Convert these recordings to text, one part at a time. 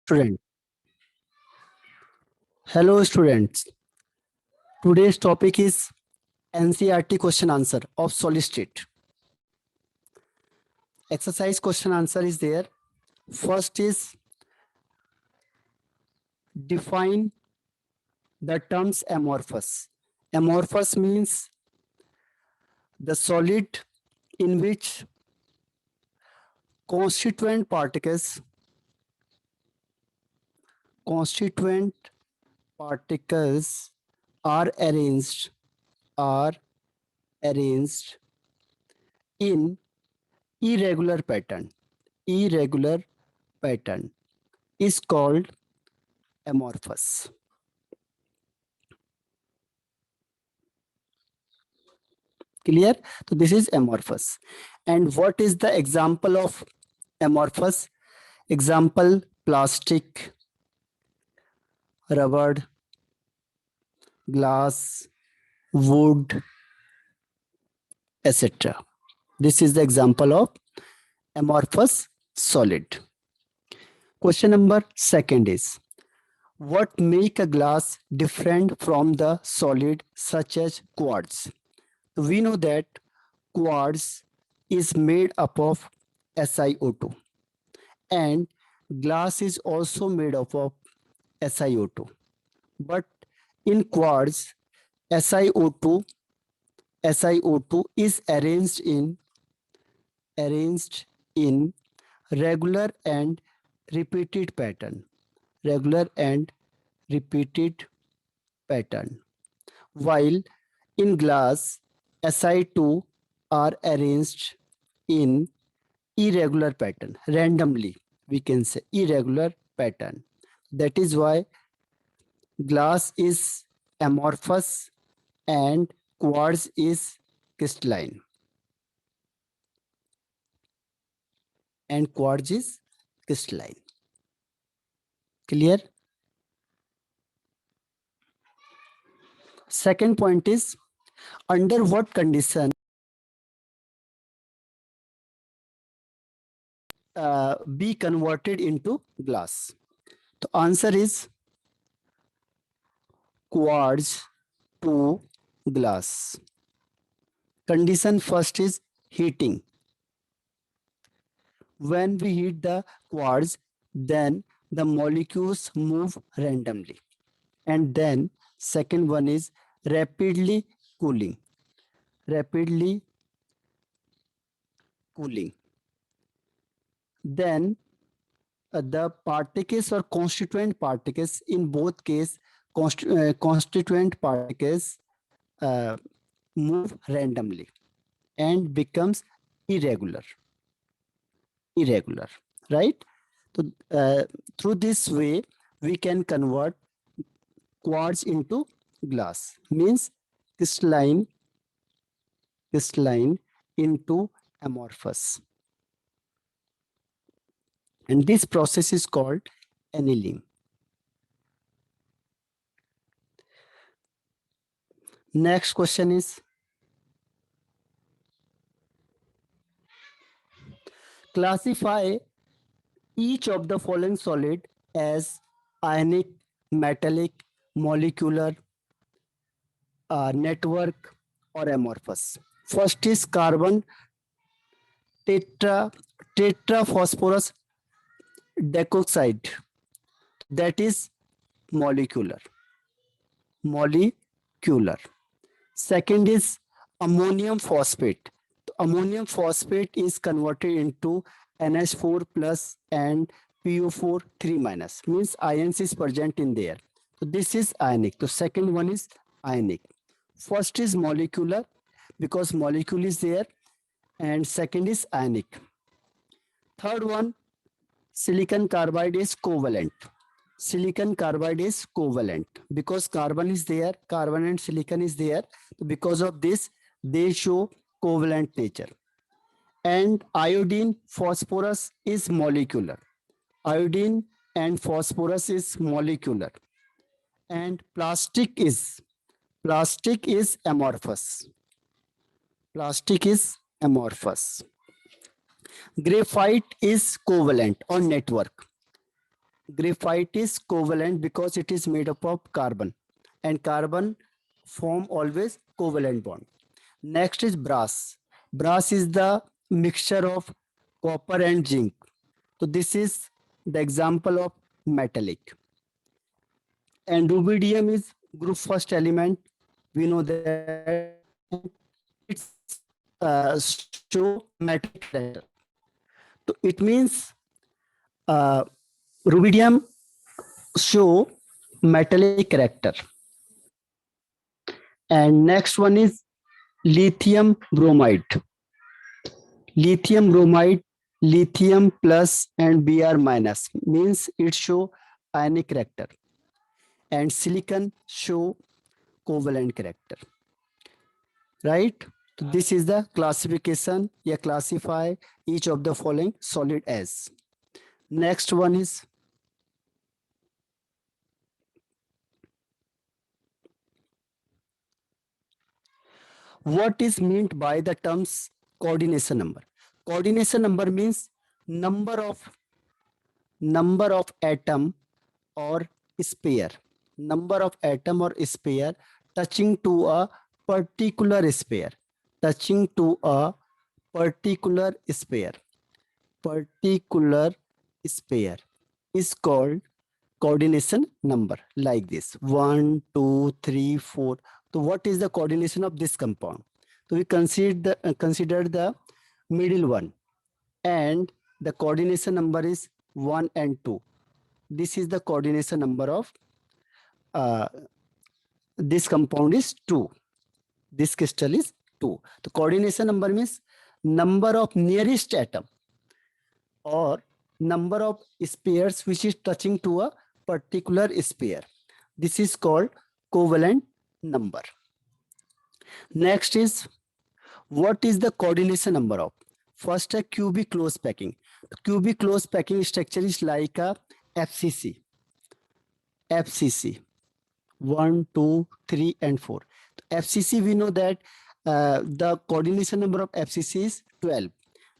Student. Hello students. Today's topic is NCERT question answer of solid state. Exercise question answer is there. First is define the terms amorphous. Amorphous means the solid in which constituent particles are arranged in irregular pattern. Irregular pattern is called amorphous. Clear? So this is amorphous. And what is the example of amorphous? Example: plastic, rubber, glass, wood, etc. This is the example of amorphous solid. Question number second is, what make a glass different from the solid such as quartz? We know that quartz is made up of SiO2 and glass is also made up of SiO2. But in quartz, SiO2 is arranged in regular and repeated pattern. While in glass, Si2 are arranged in irregular pattern. Randomly, we can say irregular pattern. That is why glass is amorphous and quartz is crystalline. Clear? Second point is, under what condition be converted into glass? The answer is quartz to glass. Condition first is heating. When we heat the quartz, then the molecules move randomly. And then second one is rapidly cooling. Then the particles or constituent particles, in both case constituent particles move randomly and becomes irregular, right? So through this way we can convert quartz into glass, means crystalline into amorphous, and this process is called annealing. Next question is, classify each of the following solid as ionic, metallic, molecular, network, or amorphous. First is carbon tetraphosphorus dicoxide, that is molecular. Second is ammonium phosphate. Ammonium phosphate is converted into NH4 plus and PO4 3 minus, means ions is present in there. So this is ionic. So second one is ionic. First is molecular because molecule is there, and second is ionic. Third one, silicon carbide is covalent. Because carbon is there, carbon and silicon is there. Because of this, they show covalent nature. And iodine, phosphorus is molecular. Iodine and phosphorus is molecular. And plastic is amorphous. Graphite is covalent or network. Graphite is covalent because it is made up of carbon, and carbon form always covalent bond. Next is brass. Brass is the mixture of copper and zinc. So this is the example of metallic. And rubidium is group first element. We know that it's show metallic character. So it means uh, rubidium show metallic character. And next one is lithium bromide. Lithium bromide, lithium plus and Br minus means it show ionic character, and silicon show covalent character, right? So this is the classification. You classify each of the following solid as. Next one is what is meant by the terms coordination number. Coordination number means number of atom or sphere, number of atom or sphere touching to a particular sphere, touching to a particular sphere, particular sphere is called coordination number, like this 1 2 3 4. So what is the coordination of this compound? So we consider the middle one, and the coordination number is 1 and 2. This is the coordination number of this compound is 2. This crystal is 2. The coordination number means number of nearest atom or number of spheres which is touching to a particular sphere. This is called covalent number. Next is what is the coordination number of? First, a cubic close packing. The cubic close packing structure is like a FCC. FCC 1, 2, 3, and 4. FCC, we know that the coordination number of FCC is 12.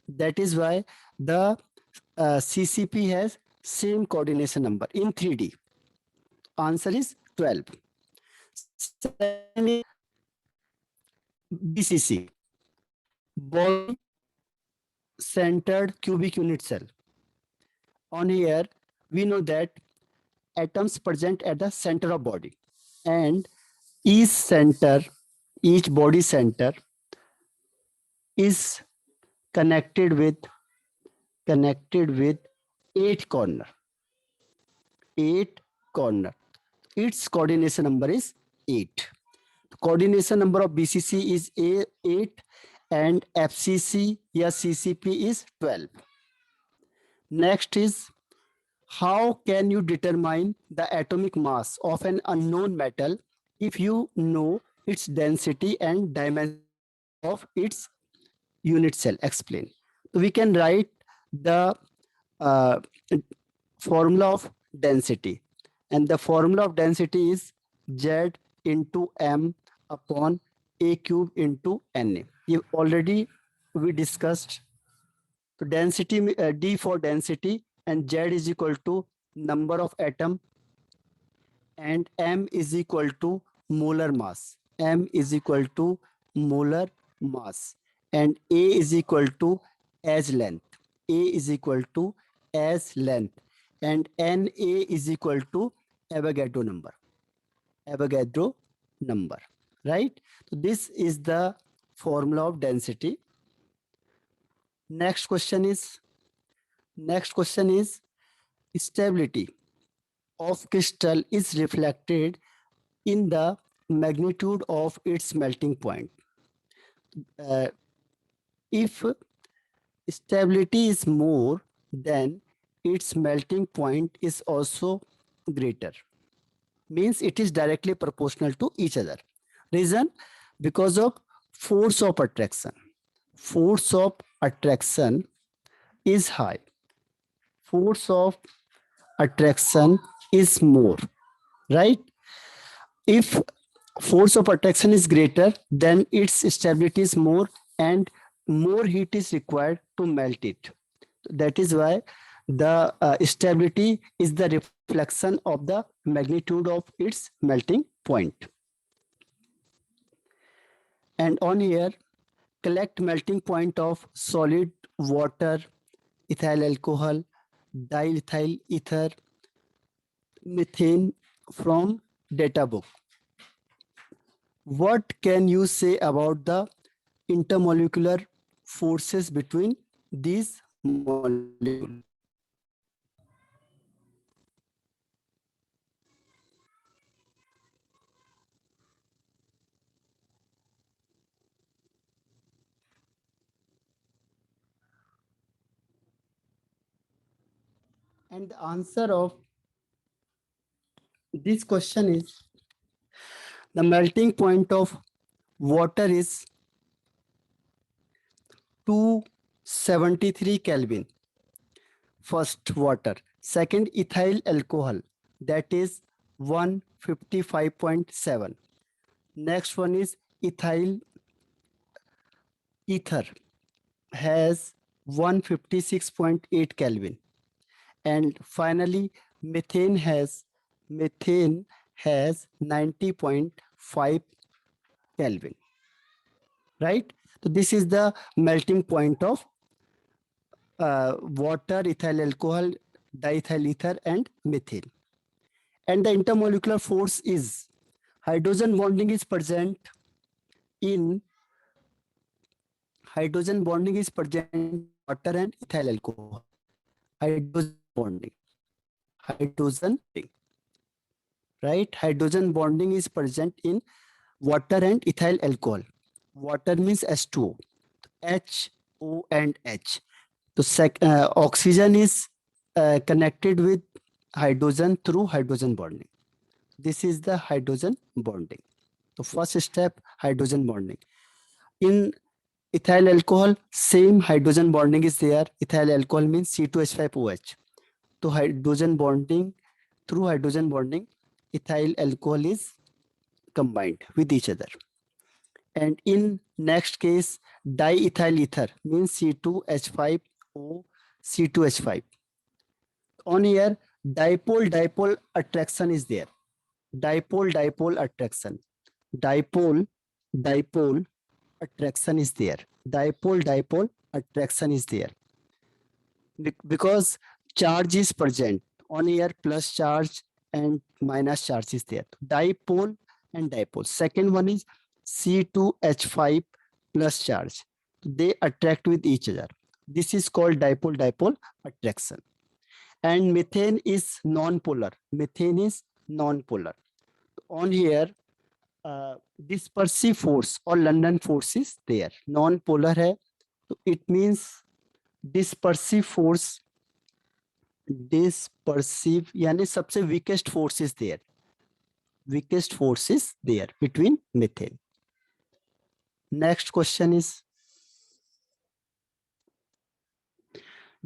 That is why the CCP has same coordination number in 3D. Answer is 12. Second is BCC, body centered cubic unit cell. On here, we know that atoms present at the center of body, and each body center is connected with 8 corner. Its coordination number is 8. The coordination number of BCC is 8 and FCC या CCP is 12. Next is how can you determine the atomic mass of an unknown metal if you know its density and dimension of its unit cell? Explain. So we can write the formula of density, and the formula of density is Z into M upon A cube into Na. We discussed. So density, D for density, and Z is equal to number of atom, and M is equal to molar mass. M is equal to molar mass, and A is equal to as length. A is equal to as length, and Na is equal to Avogadro number. Avogadro number, right? So this is the formula of density. Next question is stability of crystal is reflected in the magnitude of its melting point. If stability is more, then its melting point is also greater. Means it is directly proportional to each other. Reason? Because of force of attraction. Force of attraction is high. Force of attraction is more, right? If force of attraction is greater, then its stability is more and more heat is required to melt it. That is why The stability is the reflection of the magnitude of its melting point. And on here, collect melting point of solid water, ethyl alcohol, diethyl ether, methane from data book. What can you say about the intermolecular forces between these molecules? And the answer of this question is the melting point of water is 273 Kelvin. First, water. Second, ethyl alcohol, that is 155.7. Next one is ethyl ether, has 156.8 Kelvin. And finally, methane has 90.5 Kelvin. Right? So this is the melting point of water, ethyl alcohol, diethyl ether, and methane. And the intermolecular force is hydrogen bonding is present in water and ethyl alcohol. Hydrogen bonding, right? Hydrogen bonding is present in water and ethyl alcohol. Water means H2O, H, O, and H. So oxygen is connected with hydrogen through hydrogen bonding. This is the hydrogen bonding. The first step, hydrogen bonding. In ethyl alcohol, same hydrogen bonding is there. Ethyl alcohol means C2H5OH. So hydrogen bonding, through hydrogen bonding, ethyl alcohol is combined with each other. And in next case, diethyl ether means C2H5O, C2H5. On here, dipole attraction is there. Dipole attraction. Dipole attraction is there. Dipole attraction is there. Because charge is present. On here, plus charge and minus charge is there. Dipole and dipole. Second one is C2H5 plus charge. They attract with each other. This is called dipole attraction. And methane is non-polar. Methane is non-polar. On here, dispersive force or London force is there. Non-polar hai, so it means dispersive force, यानी सबसे weakest force is there. Weakest force is there between methane. Next question is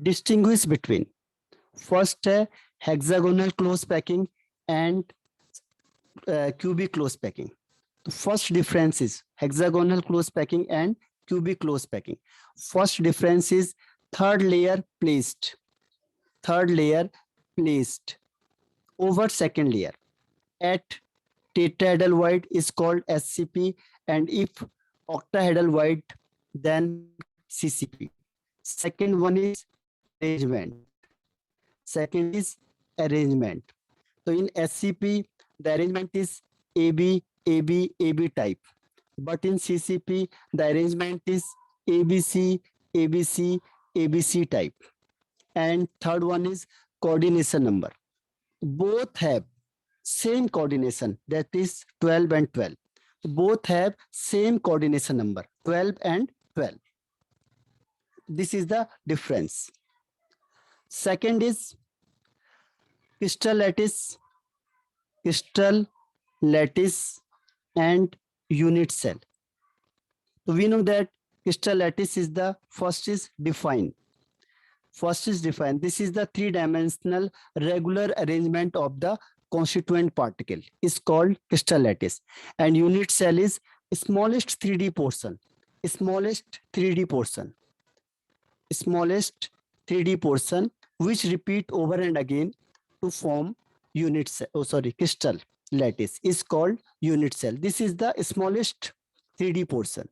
distinguish between first hexagonal close packing and cubic close packing. The first difference is hexagonal close packing and cubic close packing. First difference is third layer placed over second layer. At tetrahedral void is called SCP, and if octahedral void, then CCP. Second one is arrangement. So in SCP, the arrangement is AB, AB, AB type. But in CCP, the arrangement is ABC, ABC, ABC type. And third one is coordination number. Both have same coordination, that is 12 and 12. Both have same coordination number, 12 and 12. This is the difference. Second is crystal lattice and unit cell. So we know that crystal lattice is the first is defined. This is the three-dimensional regular arrangement of the constituent particle is called crystal lattice, and unit cell is smallest 3D portion. Smallest 3D portion which repeat over and again to form crystal lattice is called unit cell. This is the smallest 3D portion.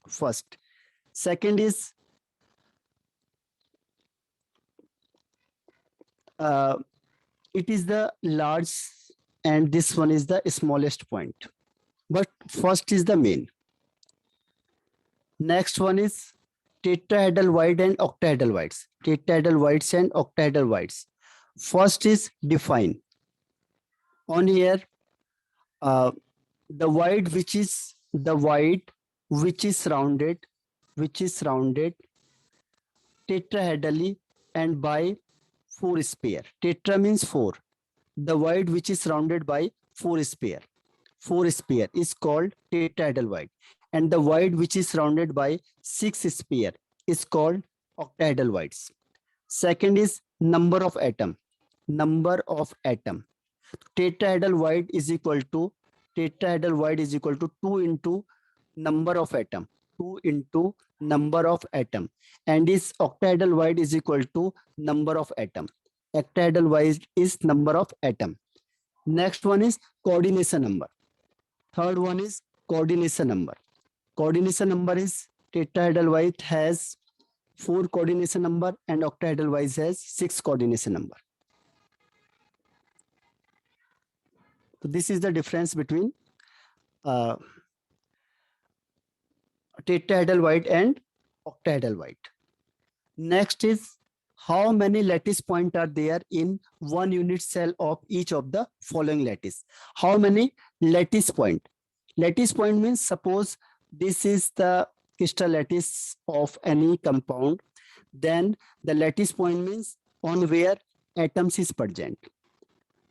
First. Second is it is the large, and this one is the smallest point. But first is the main. Next one is tetrahedral wide and octahedral wides. Tetrahedral wides and octahedral wides. First is define. On here, the wide which is rounded tetrahedrally and by 4 sphere. Tetra means 4. The wide which is surrounded by 4 sphere. 4 sphere is called tetrahedral wide, and the wide which is surrounded by 6 sphere is called octahedral wides. Second is number of atom. Number of atom. Tetrahedral wide is equal to 2 into number of atom. 2 into number of atom, and is octahedral wide is equal to number of atom. Octahedral wide is number of atom. Next one is coordination number. Third one is coordination number. Coordination number is tetrahedral wide has 4 coordination number and octahedral wide has 6 coordination number. So this is the difference between tetrahedral wide and octahedral wide. Next is how many lattice points are there in one unit cell of each of the following lattice. How many lattice point? Lattice point means suppose this is the crystal lattice of any compound, then the lattice point means on where atoms is present.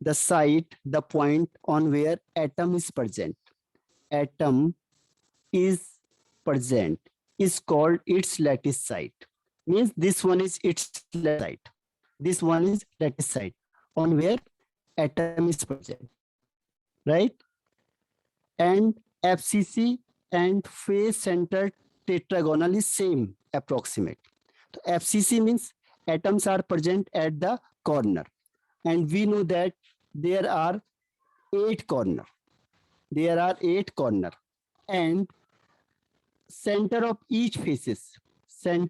The site, the point on where atom is present. Atom is present is called its lattice site. Means this one is its lattice site. This one is lattice site on where atom is present, right? And FCC and face centered tetragonal is same approximate. So FCC means atoms are present at the corner, and we know that there are 8 corner. There are 8 corner, and center of each faces, and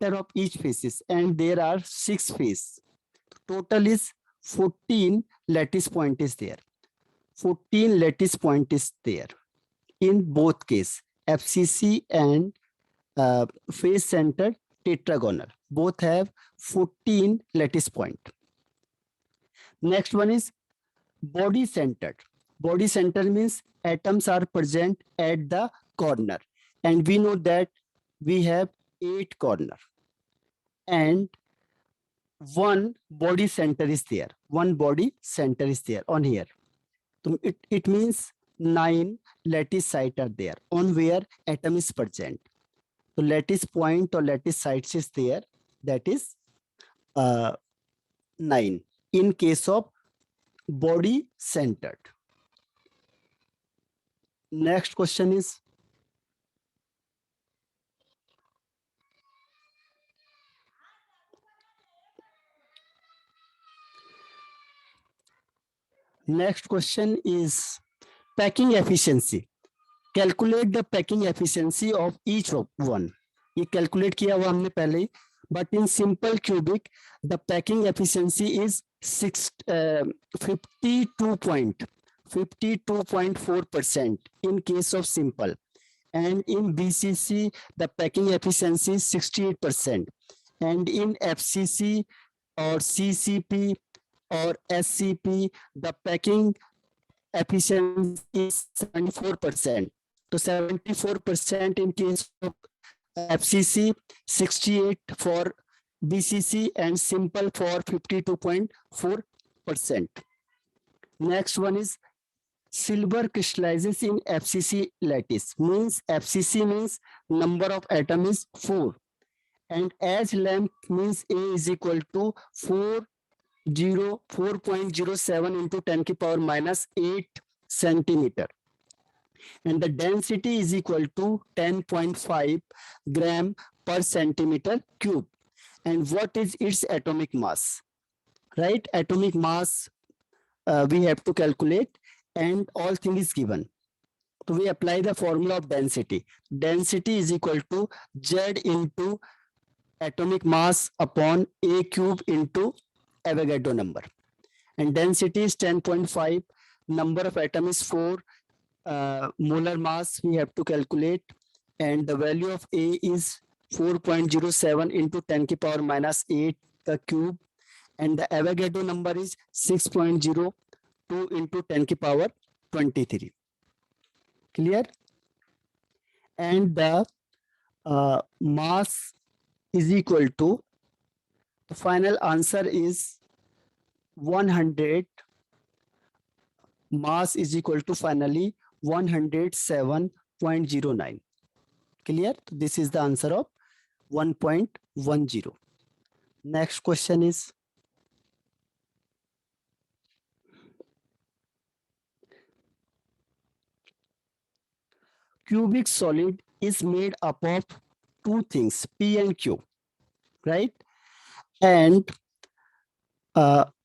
there are 6 faces. Total is 14 lattice point is there. 14 lattice point is there in both case, FCC and face centered tetragonal. Both have 14 lattice point. Next one is body centered. Body centered means atoms are present at the corner, and we know that we have 8 corner, and one body center is there. One body center is there on here. So it means 9 lattice sites are there on where atom is present. So lattice point or lattice sites is there. That is 9 in case of body centered. Next question is packing efficiency. Calculate the packing efficiency of each of one. ये calculate किया हुआ हमने पहले ही, but in simple cubic the packing efficiency is 52.4% in case of simple, and in BCC the packing efficiency is 68%, and in FCC or CCP or SCP the packing efficiency is 74%. So 74% in case of FCC, 68 for BCC, and simple for 52.4%. Next one is silver crystallizes in FCC lattice. Means FCC means number of atom is 4, and as length means A is equal to 4.07 into 10 to the power minus 8 centimeter, and the density is equal to 10.5 gram per centimeter cube. And what is its atomic mass? right? Atomic mass we have to calculate, and all thing is given. So we apply the formula of density. Density is equal to Z into atomic mass upon A cube into Avogadro number. And density is 10.5, number of atom is 4, molar mass we have to calculate, and the value of A is 4.07 into 10 to the power minus 8 the cube, and the Avogadro number is 6.02 into 10 to the power 23. Clear? And the mass is equal to, the final answer is 100. Mass is equal to finally 107.09. Clear? This is the answer of 1.10. Next question is, cubic solid is made up of two things, P and Q, right? And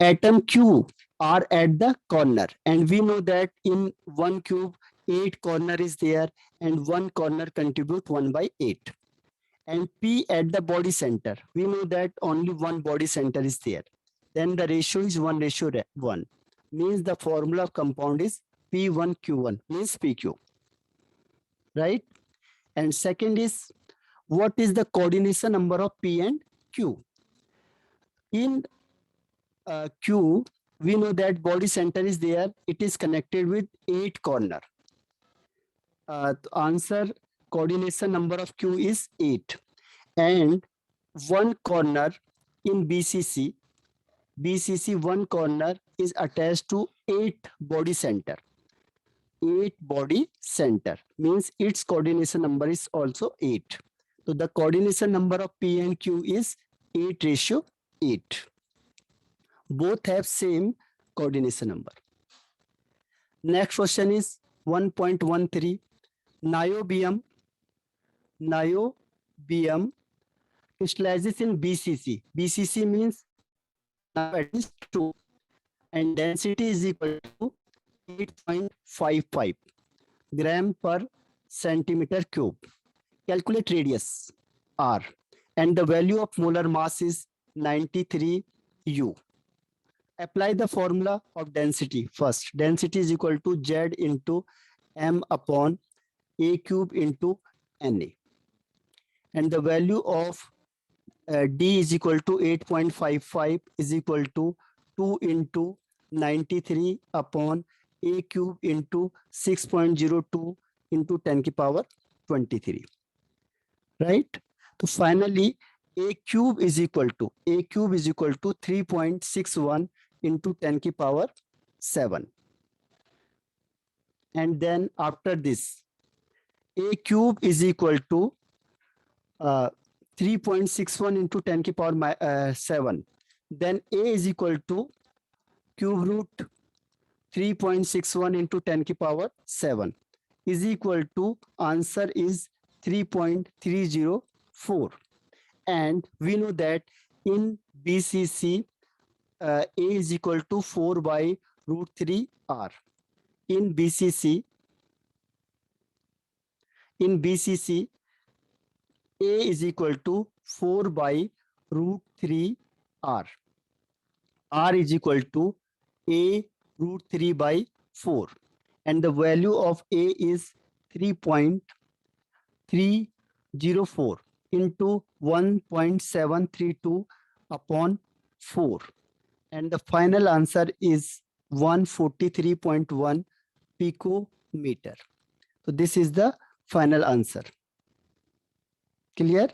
atom Q are at the corner, and we know that in one cube 8 corner is there, and one corner contribute 1 by 8. And P at the body center, we know that only one body center is there. Then the ratio is 1:1, means the formula of compound is P1Q1, means PQ, right? And second is, what is the coordination number of P and Q? In Q, we know that body center is there, it is connected with 8 corner. Answer, coordination number of Q is 8, and one corner in BCC, one corner is attached to 8 body center. 8 body center means its coordination number is also 8. So the coordination number of P and Q is 8:8. Both have same coordination number. Next question is 1.13. Niobium crystallizes in BCC. BCC means at least 2, and density is equal to 8.55 gram per centimeter cube. Calculate radius R, and the value of molar mass is 93 U. Apply the formula of density first. Density is equal to Z into M upon A cube into Na. And the value of D is equal to 8.55 is equal to 2 into 93 upon A cube into 6.02 into 10 to the power 23. Right? So finally, A cube is equal to 3.61 into 10 to the power 7. And then after this, A cube is equal to 3.61 into 10 to the power 7. Then A is equal to cube root 3.61 into 10 to the power 7 is equal to, answer is 3.304. And we know that in BCC, A is equal to 4 by root 3 R. In BCC, A is equal to 4 by root 3 R. R is equal to A root 3 by 4. And the value of A is 3.304 into 1.732 upon 4. And the final answer is 143.1 picometer. So this is the final answer. Clear?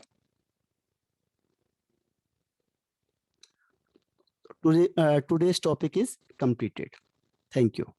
Today's topic is completed. Thank you.